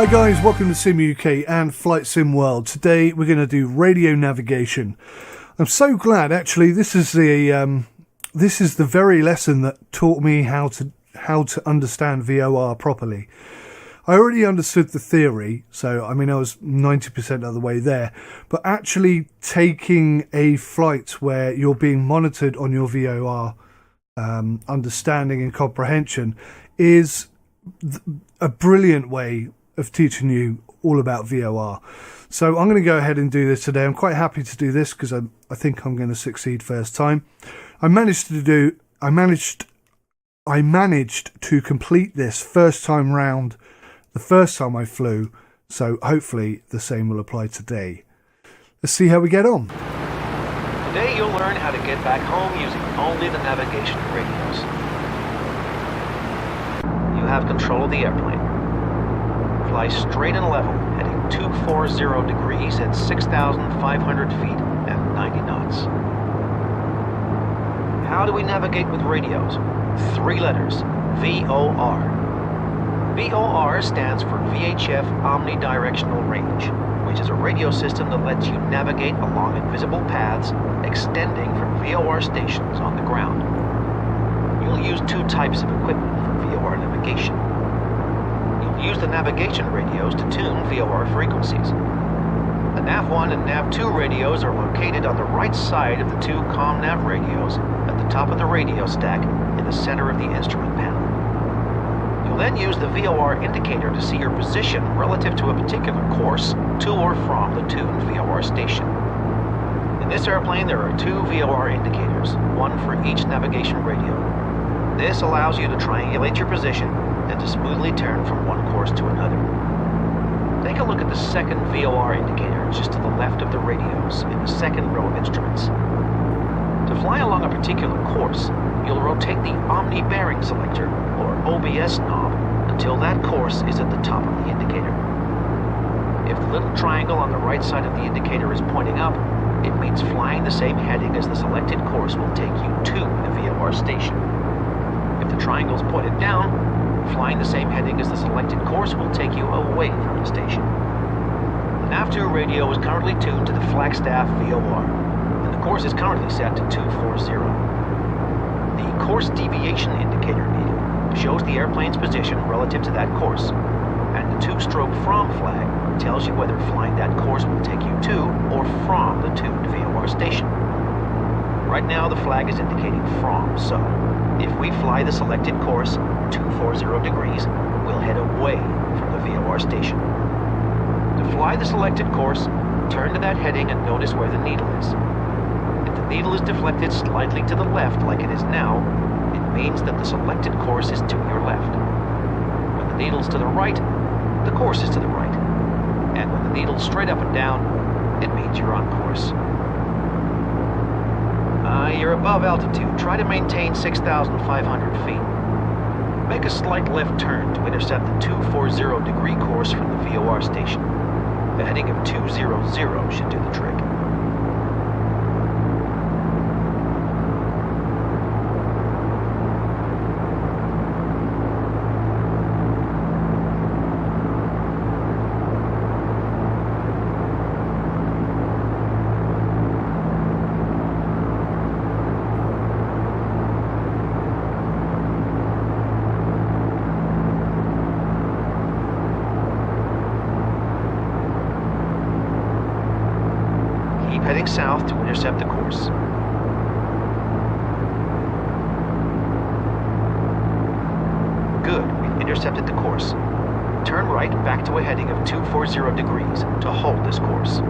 Hi guys, welcome to Sim UK and Flight Sim World. Today we're going to do radio navigation. I'm so glad actually this is the very lesson that taught me how to understand VOR properly. I already understood the theory, so I mean I was 90% of the way there, but actually taking a flight where you're being monitored on your VOR understanding and comprehension is a brilliant way of teaching you all about VOR. So I'm going to go ahead and do this today. I'm quite happy to do this because I think I'm going to succeed first time. I managed to complete this first time round the first time I flew, so hopefully the same will apply today. Let's see how we get on. Today you'll learn how to get back home using only the navigation radios. You have control of the airplane. Fly straight and level, heading 240 degrees at 6,500 feet at 90 knots. How do we navigate with radios? 3 letters, VOR. VOR stands for VHF Omnidirectional Range, which is a radio system that lets you navigate along invisible paths extending from VOR stations on the ground. You'll use 2 types of equipment for VOR navigation. You'll use the navigation radios to tune VOR frequencies. The NAV1 and NAV2 radios are located on the right side of the 2 ComNav radios at the top of the radio stack in the center of the instrument panel. You'll then use the VOR indicator to see your position relative to a particular course to or from the tuned VOR station. In this airplane there are 2 VOR indicators, one for each navigation radio. This allows you to triangulate your position and to smoothly turn from one course to another. Take a look at the second VOR indicator just to the left of the radios in the second row of instruments. To fly along a particular course, you'll rotate the Omni Bearing Selector, or OBS knob, until that course is at the top of the indicator. If the little triangle on the right side of the indicator is pointing up, it means flying the same heading as the selected course will take you to the VOR station. If the triangle is pointed down, flying the same heading as the selected course will take you away from the station. The NAV2 radio is currently tuned to the Flagstaff VOR, and the course is currently set to 240. The course deviation indicator needle shows the airplane's position relative to that course, and the 2-stroke from flag tells you whether flying that course will take you to or from the tuned VOR station. Right now the flag is indicating from, so if we fly the selected course 240 degrees, we'll head away from the VOR station. To fly the selected course, turn to that heading and notice where the needle is. If the needle is deflected slightly to the left like it is now, it means that the selected course is to your left. When the needle's to the right, the course is to the right. And when the needle's straight up and down, it means you're on course. You're above altitude. Try to maintain 6,500 feet. Make a slight left turn to intercept the 240 degree course from the VOR station. The heading of 200 should do the trick. Heading south to intercept the course. Good, we've intercepted the course. Turn right back to a heading of 240 degrees to hold this course.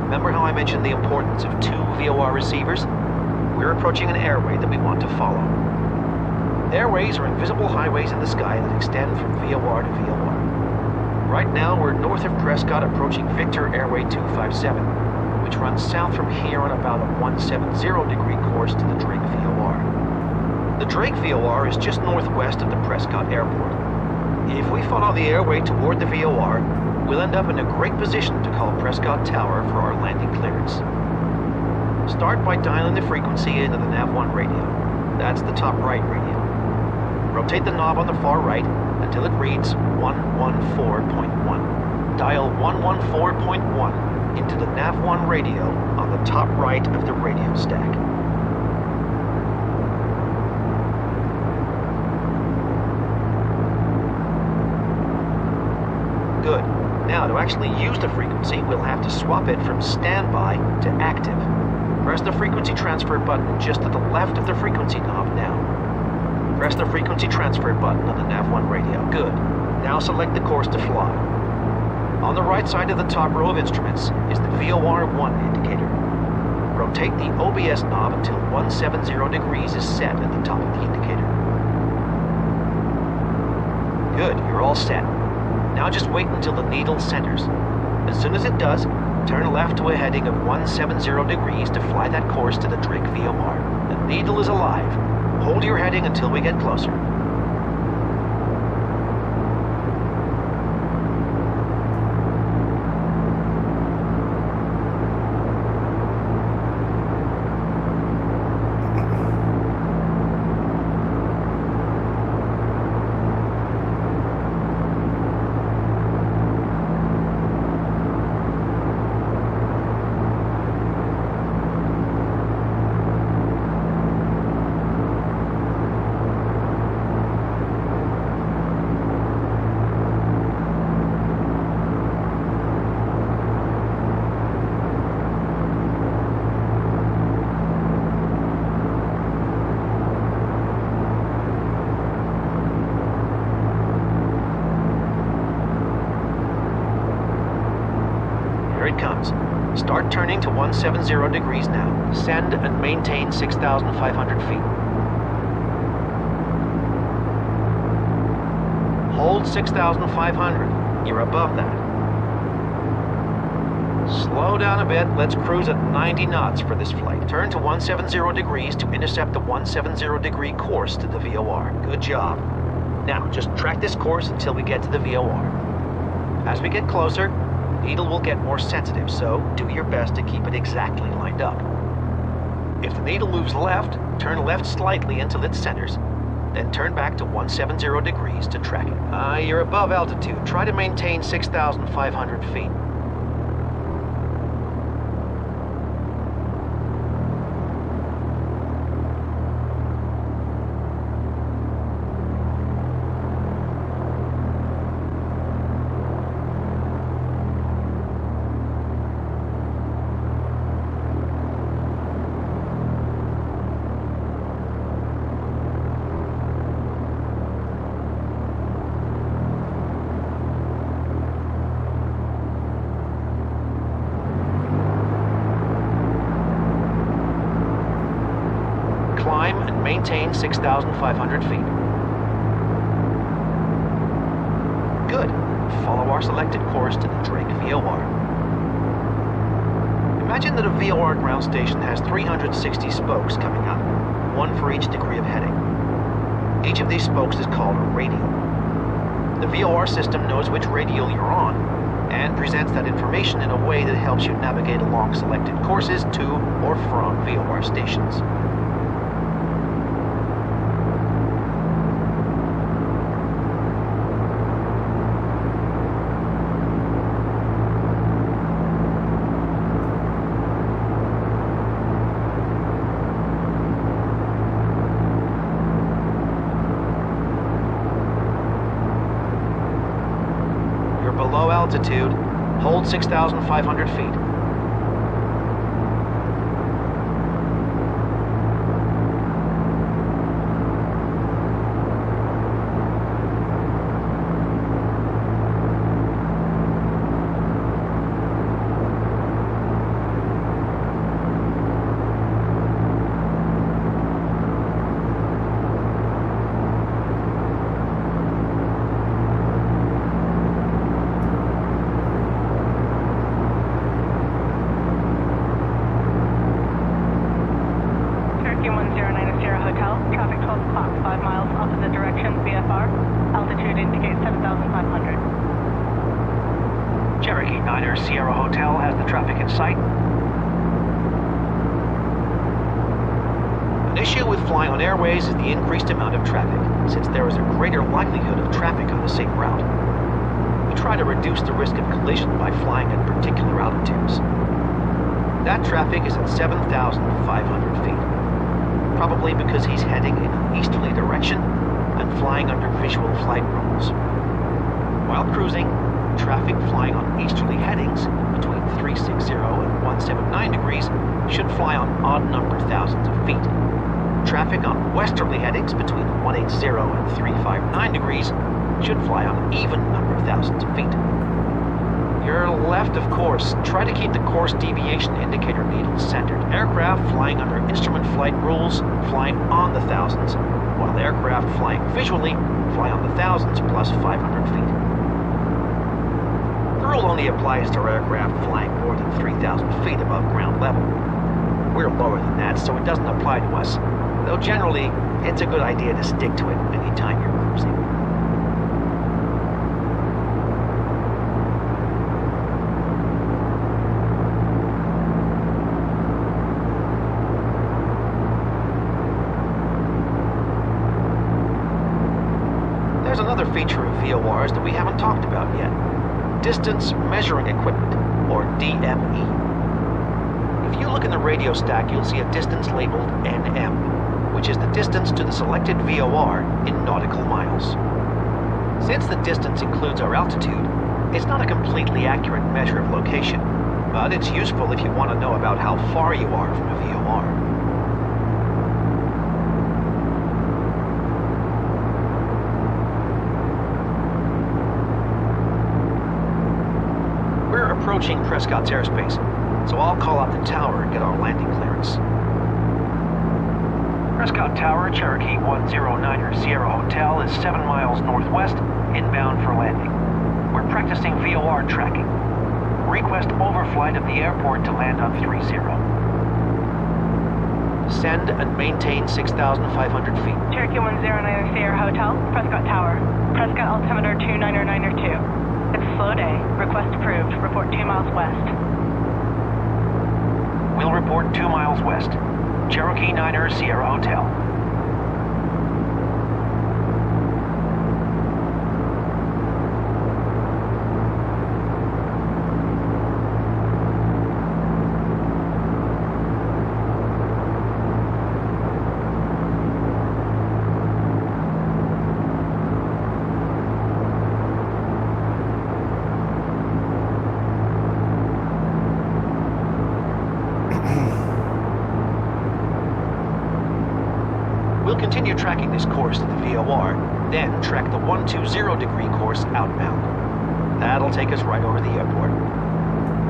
Remember how I mentioned the importance of 2 VOR receivers? We're approaching an airway that we want to follow. Airways are invisible highways in the sky that extend from VOR to VOR. Right now, we're north of Prescott approaching Victor Airway 257, which runs south from here on about a 170-degree course to the Drake VOR. The Drake VOR is just northwest of the Prescott Airport. If we follow the airway toward the VOR, we'll end up in a great position to call Prescott Tower for our landing clearance. Start by dialing the frequency into the Nav1 radio. That's the top right radio. Rotate the knob on the far right until it reads 114.1. Dial 114.1 into the Nav1 radio on the top right of the radio stack. Good. Now, to actually use the frequency, we'll have to swap it from standby to active. Press the frequency transfer button just to the left of the frequency knob now. Press the frequency transfer button on the Nav1 radio. Good. Now select the course to fly. On the right side of the top row of instruments is the VOR1 indicator. Rotate the OBS knob until 170 degrees is set at the top of the indicator. Good, you're all set. Now just wait until the needle centers. As soon as it does, turn left to a heading of 170 degrees to fly that course to the Drake VOR. The needle is alive. Hold your heading until we get closer. Here it comes. Start turning to 170 degrees now. Send and maintain 6,500 feet. Hold 6,500. You're above that. Slow down a bit. Let's cruise at 90 knots for this flight. Turn to 170 degrees to intercept the 170 degree course to the VOR. Good job. Now, just track this course until we get to the VOR. As we get closer, the needle will get more sensitive, so do your best to keep it exactly lined up. If the needle moves left, turn left slightly until it centers, then turn back to 170 degrees to track it. You're above altitude. Try to maintain 6,500 feet. Climb and maintain 6,500 feet. Good. Follow our selected course to the Drake VOR. Imagine that a VOR ground station has 360 spokes coming up, one for each degree of heading. Each of these spokes is called a radial. The VOR system knows which radial you're on and presents that information in a way that helps you navigate along selected courses to or from VOR stations. Below altitude, hold 6,500 feet. Hotel. Traffic 12 o'clock, 5 miles opposite direction, VFR. Altitude indicates 7,500. Cherokee 9er Sierra Hotel has the traffic in sight. An issue with flying on airways is the increased amount of traffic, since there is a greater likelihood of traffic on the same route. We try to reduce the risk of collision by flying at particular altitudes. That traffic is at 7,500 feet, probably because he's heading in an easterly direction and flying under visual flight rules. While cruising, traffic flying on easterly headings between 360 and 179 degrees should fly on odd-numbered thousands of feet. Traffic on westerly headings between 180 and 359 degrees should fly on even-numbered thousands of feet. Your left of course. Try to keep the course deviation indicator needle centered. Aircraft flying under instrument flight rules flying on the thousands, while aircraft flying visually fly on the thousands plus 500 feet. The rule only applies to aircraft flying more than 3,000 feet above ground level. We're lower than that, so it doesn't apply to us, though generally, it's a good idea to stick to it anytime you're cruising. There's another feature of VORs that we haven't talked about yet. Distance Measuring Equipment, or DME. If you look in the radio stack, you'll see a distance labeled NM, which is the distance to the selected VOR in nautical miles. Since the distance includes our altitude, it's not a completely accurate measure of location, but it's useful if you want to know about how far you are from a VOR. We're approaching Prescott's airspace, so I'll call out the tower and get our landing clearance. Prescott Tower, Cherokee 109er Sierra Hotel is 7 miles northwest, inbound for landing. We're practicing VOR tracking. Request overflight of the airport to land on 30. Send and maintain 6,500 feet. Cherokee 109er Sierra Hotel, Prescott Tower. Prescott altimeter 299er2. It's a slow day. Request approved. Report 2 miles west. We'll report 2 miles west. Cherokee 9er Sierra Hotel. We'll continue tracking this course to the VOR, then track the 120 degree course outbound. That'll take us right over the airport.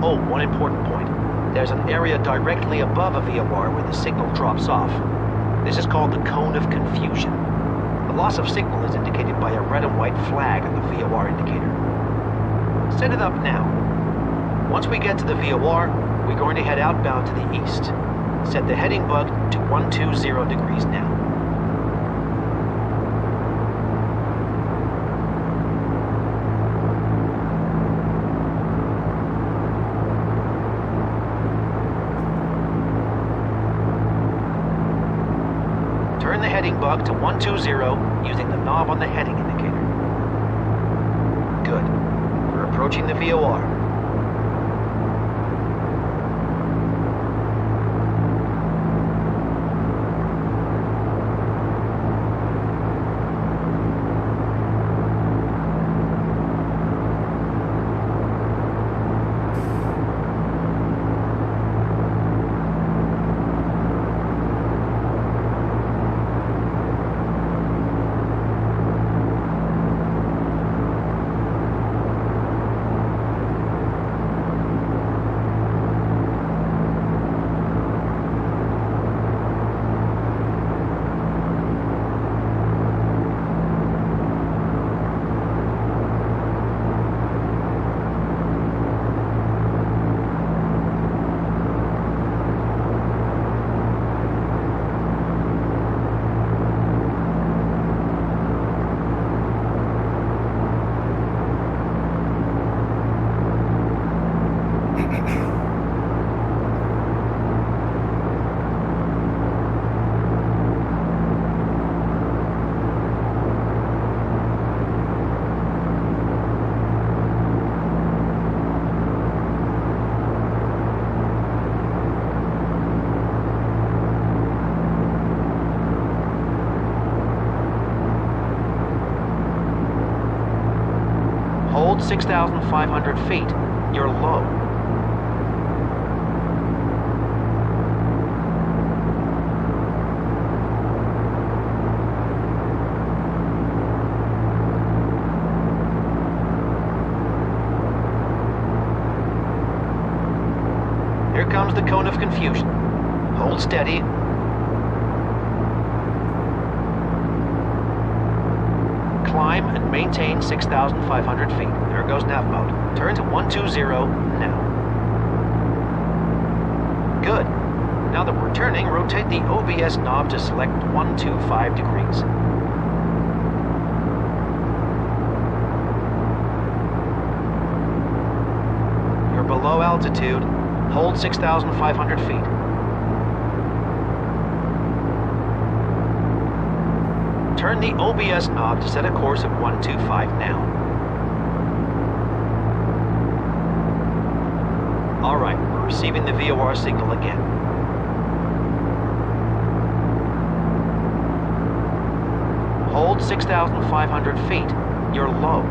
Oh, one important point. There's an area directly above a VOR where the signal drops off. This is called the cone of confusion. The loss of signal is indicated by a red and white flag on the VOR indicator. Set it up now. Once we get to the VOR, we're going to head outbound to the east. Set the heading bug to 120 degrees now. Turn the heading bug to 120 using the knob on the heading indicator. Good. We're approaching the VOR. 6,500 feet. You're low. Here comes the cone of confusion. Hold steady. Climb and maintain 6,500 feet. There goes nav mode. Turn to 120 now. Good. Now that we're turning, rotate the OBS knob to select 125 degrees. You're below altitude. Hold 6,500 feet. Turn the OBS knob to set a course of 125 now. Alright, we're receiving the VOR signal again. Hold 6,500 feet. You're low.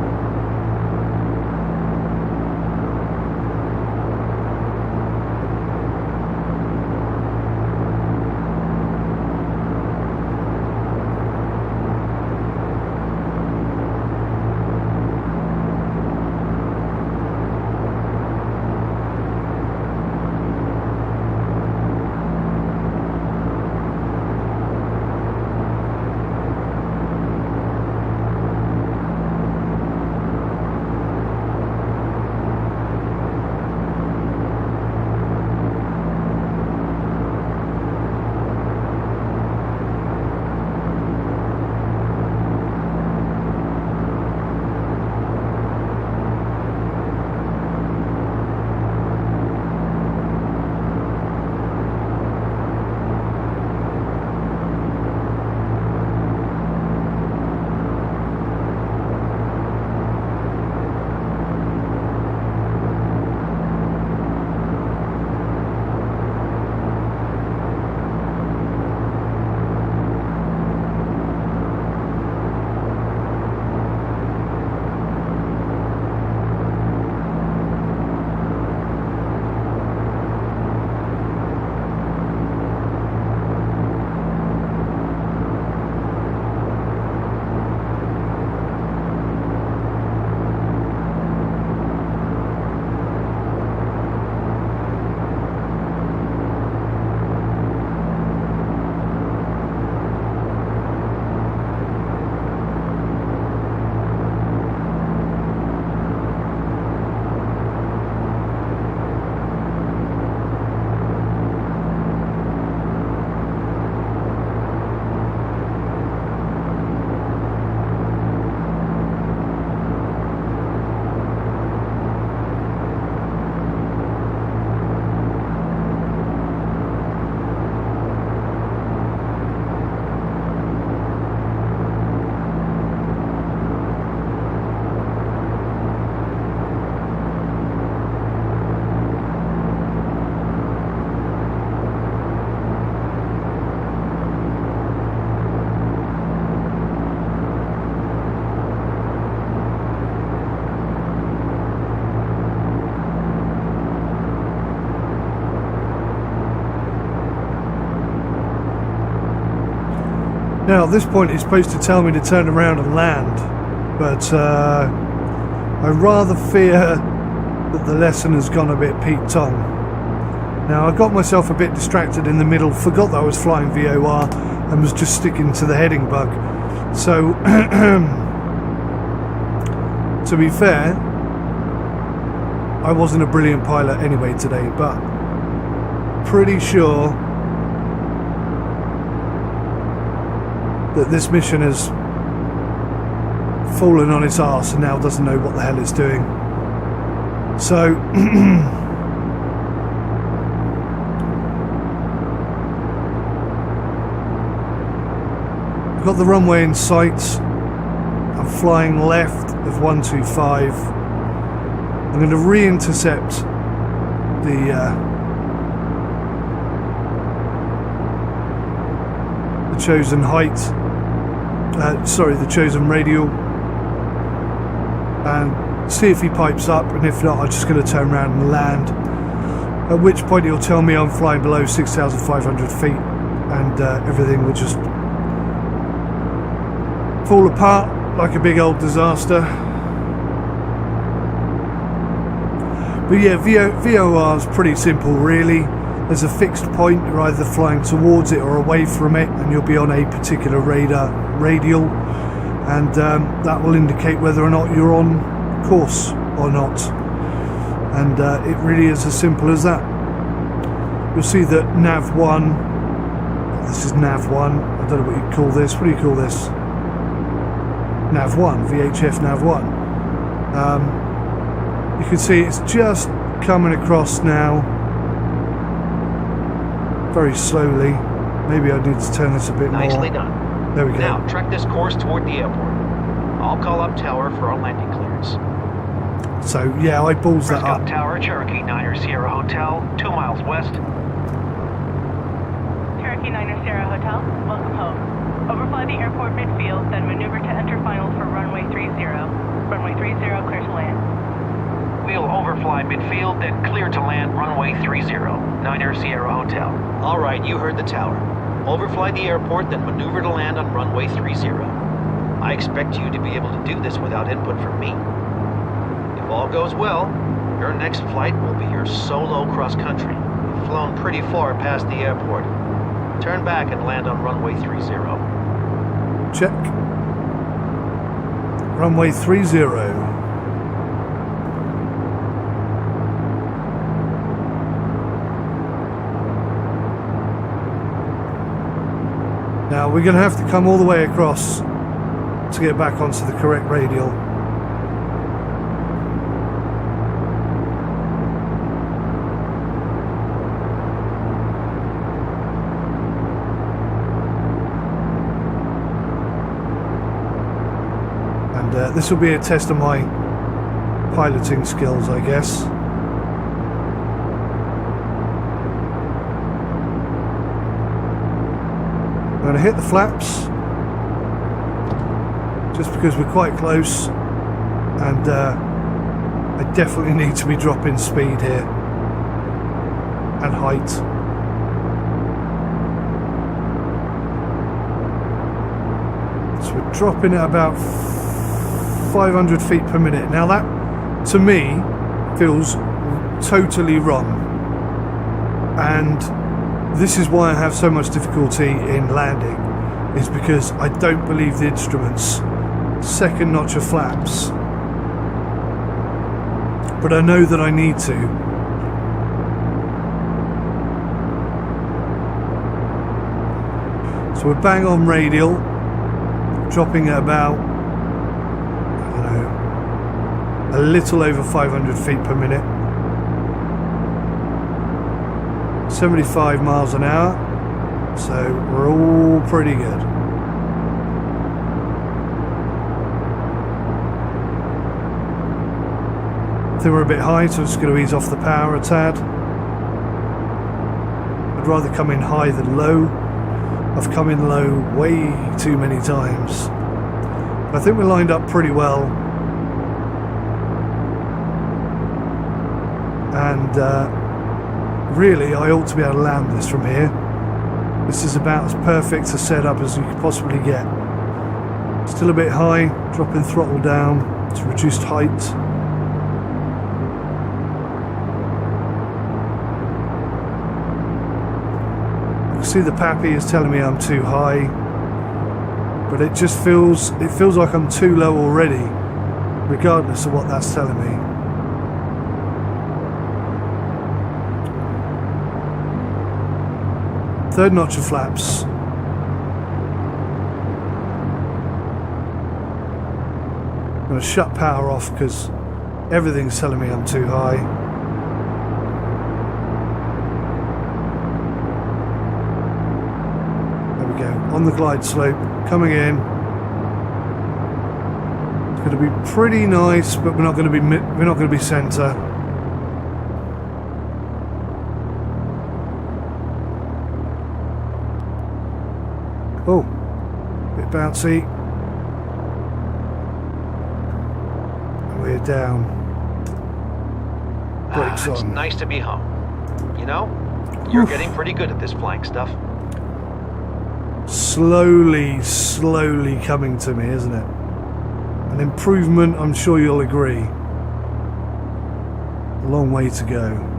Now at this point it's supposed to tell me to turn around and land, but I rather fear that the lesson has gone a bit Pete Tong. Now I got myself a bit distracted in the middle, forgot that I was flying VOR and was just sticking to the heading bug. So to be fair, I wasn't a brilliant pilot anyway today, but pretty sure that this mission has fallen on its arse and now doesn't know what the hell it's doing. So I've got the runway in sight. I'm flying left of 125. I'm going to re-intercept the chosen height. The chosen radial, and see if he pipes up, and if not, I'm just going to turn around and land. At which point he'll tell me I'm flying below 6,500 feet, and everything will just fall apart like a big old disaster. But yeah, VOR is pretty simple really. There's a fixed point, you're either flying towards it or away from it, and you'll be on a particular radial, and that will indicate whether or not you're on course or not. And it really is as simple as that. You'll see that nav 1, this is nav 1, I don't know what you call this, what do you call this? Nav 1, VHF nav 1. You can see it's just coming across now, very slowly. Maybe I need to turn this a bit more. Nicely done. There we go. Now, track this course toward the airport. I'll call up tower for our landing clearance. So, yeah, I balls that Prescott up. Tower, Cherokee 9er Sierra Hotel, 2 miles west. Cherokee 9er Sierra Hotel, welcome home. Overfly the airport midfield, then maneuver to enter finals for runway 30. Runway 30, clear to land. We'll overfly midfield, then clear to land runway 30, 9er Sierra Hotel. All right, you heard the tower. Overfly the airport, then maneuver to land on runway 30. I expect you to be able to do this without input from me. If all goes well, your next flight will be your solo cross-country. You've flown pretty far past the airport. Turn back and land on runway 30. Check. Runway 30. Now we're going to have to come all the way across to get back onto the correct radial. And this will be a test of my piloting skills, I guess. I'm going to hit the flaps just because we're quite close, and I definitely need to be dropping speed here and height. So we're dropping at about 500 feet per minute. Now that to me feels totally wrong, and this is why I have so much difficulty in landing, is because I don't believe the instruments. Second notch of flaps. But I know that I need to. So we're bang on radial, dropping at about, I don't know, a little over 500 feet per minute. 75 miles an hour, so we're all pretty good. I think we're a bit high, so I'm just going to ease off the power a tad. I'd rather come in high than low. I've come in low way too many times. But I think we're lined up pretty well. And really, I ought to be able to land this from here. This is about as perfect a setup as you could possibly get. Still a bit high, dropping throttle down to reduced height. You can see the PAPI is telling me I'm too high, but it just feels like I'm too low already, regardless of what that's telling me. Third notch of flaps. I'm going to shut power off because everything's telling me I'm too high. There we go. On the glide slope, coming in. It's going to be pretty nice, but we're not going to be centre. Oh, bit bouncy. We're down. Brakes It's on. nice to be home. You know, you're getting pretty good at this flying stuff. Slowly coming to me, isn't it? An improvement, I'm sure you'll agree. A long way to go.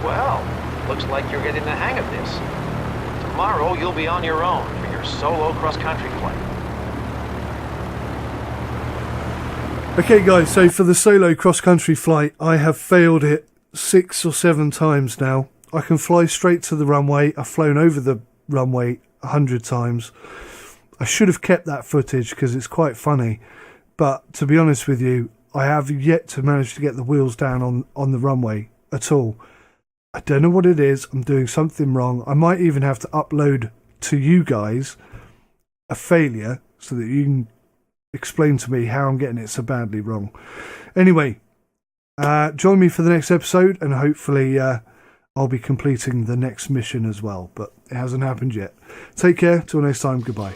Well, looks like you're getting the hang of this. Tomorrow you'll be on your own for your solo cross-country flight. Okay guys, so for the solo cross-country flight, I have failed it 6 or 7 times now. I can fly straight to the runway. I've flown over the runway 100 times. I should have kept that footage because it's quite funny. But to be honest with you, I have yet to manage to get the wheels down on the runway at all. I don't know what it is. I'm doing something wrong. I might even have to upload to you guys a failure so that you can explain to me how I'm getting it so badly wrong. Anyway, join me for the next episode, and hopefully I'll be completing the next mission as well. But it hasn't happened yet. Take care. Till next time. Goodbye.